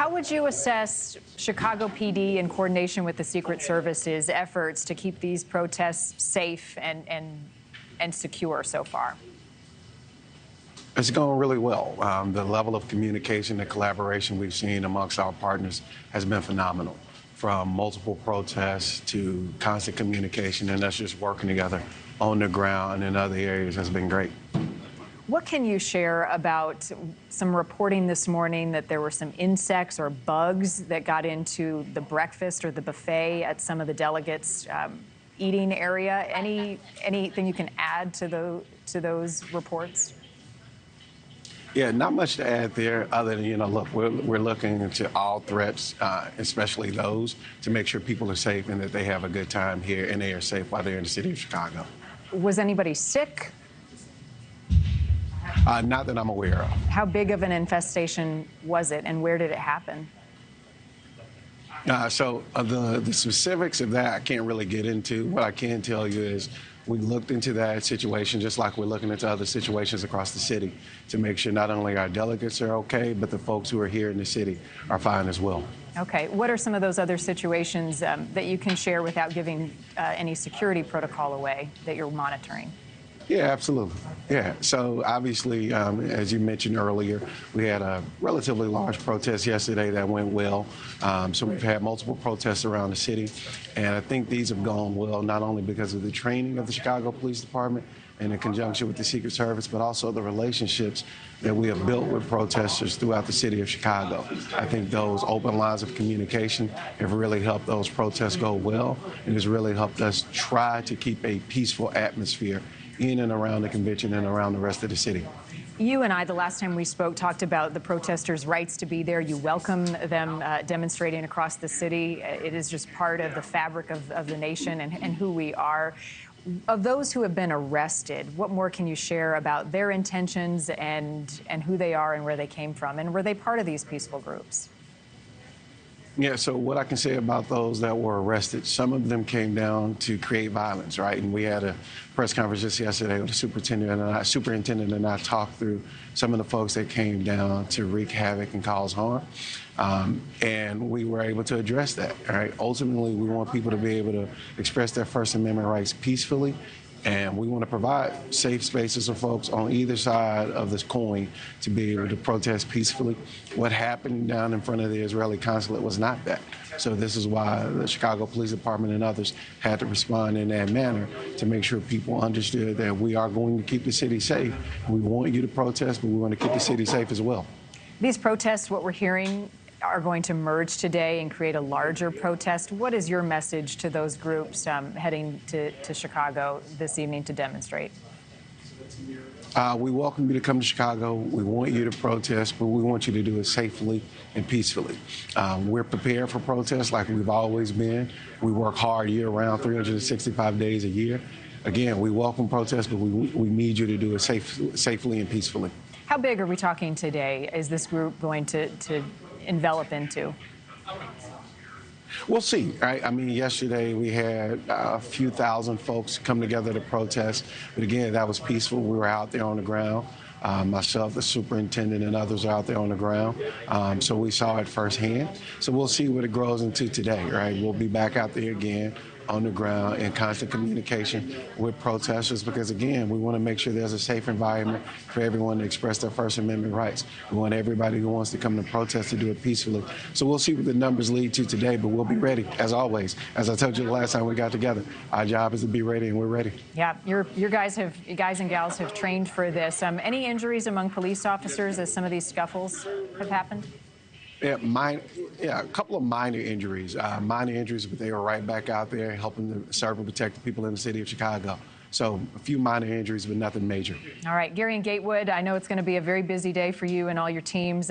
How would you assess Chicago PD in coordination with the Secret Service's efforts to keep these protests safe and secure so far? It's going really well. The level of communication and collaboration we've seen amongst our partners has been phenomenal, from multiple protests to constant communication, and us just working together on the ground and in other areas has been great. What can you share about some reporting this morning that there were some insects or bugs that got into the breakfast or the buffet at some of the delegates' eating area? Anything you can add to those reports? Yeah, not much to add there other than, look, we're looking into all threats, especially those, to make sure people are safe and that they have a good time here and they are safe while they're in the city of Chicago. Was anybody sick? Not that I'm aware of. How big of an infestation was it, and where did it happen? So the specifics of that I can't really get into. What I can tell you is we looked into that situation just like we're looking into other situations across the city to make sure not only our delegates are okay, but the folks who are here in the city are fine as well. Okay. What are some of those other situations that you can share without giving any security protocol away that you're monitoring? Yeah, absolutely. Yeah. So obviously, as you mentioned earlier, we had a relatively large protest yesterday that went well. So we've had multiple protests around the city. And I think these have gone well, not only because of the training of the Chicago Police Department and in conjunction with the Secret Service, but also the relationships that we have built with protesters throughout the city of Chicago. I think those open lines of communication have really helped those protests go well, and has really helped us try to keep a peaceful atmosphere in and around the convention and around the rest of the city. You and I, the last time we spoke, talked about the protesters' rights to be there. You welcome them demonstrating across the city. It is just part of the fabric of the nation and who we are. Of those who have been arrested, what more can you share about their intentions and who they are and where they came from? And were they part of these peaceful groups? Yeah, so what I can say about those that were arrested, some of them came down to create violence, right? And we had a press conference just yesterday with the superintendent and I talked through some of the folks that came down to wreak havoc and cause harm. And we were able to address that, right? Ultimately, we want people to be able to express their First Amendment rights peacefully. And we want to provide safe spaces for folks on either side of this coin to be able to protest peacefully. What happened down in front of the Israeli consulate was not that. So this is why the Chicago Police Department and others had to respond in that manner to make sure people understood that we are going to keep the city safe. We want you to protest, but we want to keep the city safe as well. These protests, what we're hearing, are going to merge today and create a larger protest. What is your message to those groups heading to Chicago this evening to demonstrate? We welcome you to come to Chicago. We want you to protest, but we want you to do it safely and peacefully. We're prepared for protests like we've always been. We work hard year-round, 365 days a year. Again, we welcome protests, but we need you to do it safely and peacefully. How big are we talking today? Is this group going to envelop into? We'll see, right? I mean, yesterday we had a few thousand folks come together to protest. But again, that was peaceful. We were out there on the ground. Myself, the superintendent, and others are out there on the ground. So we saw it firsthand. So we'll see what it grows into today, right? We'll be back out there again on the ground in constant communication with protesters because, again, we want to make sure there's a safe environment for everyone to express their First Amendment rights. We want everybody who wants to come to protest to do it peacefully. So we'll see what the numbers lead to today, but we'll be ready, as always. As I told you the last time we got together, our job is to be ready, and we're ready. Yeah, you guys and gals have trained for this. Any injuries among police officers as some of these scuffles have happened? Yeah, a couple of minor injuries, but they were right back out there helping to serve and protect the people in the city of Chicago. So a few minor injuries, but nothing major. All right, Garien Gatewood, I know it's going to be a very busy day for you and all your teams.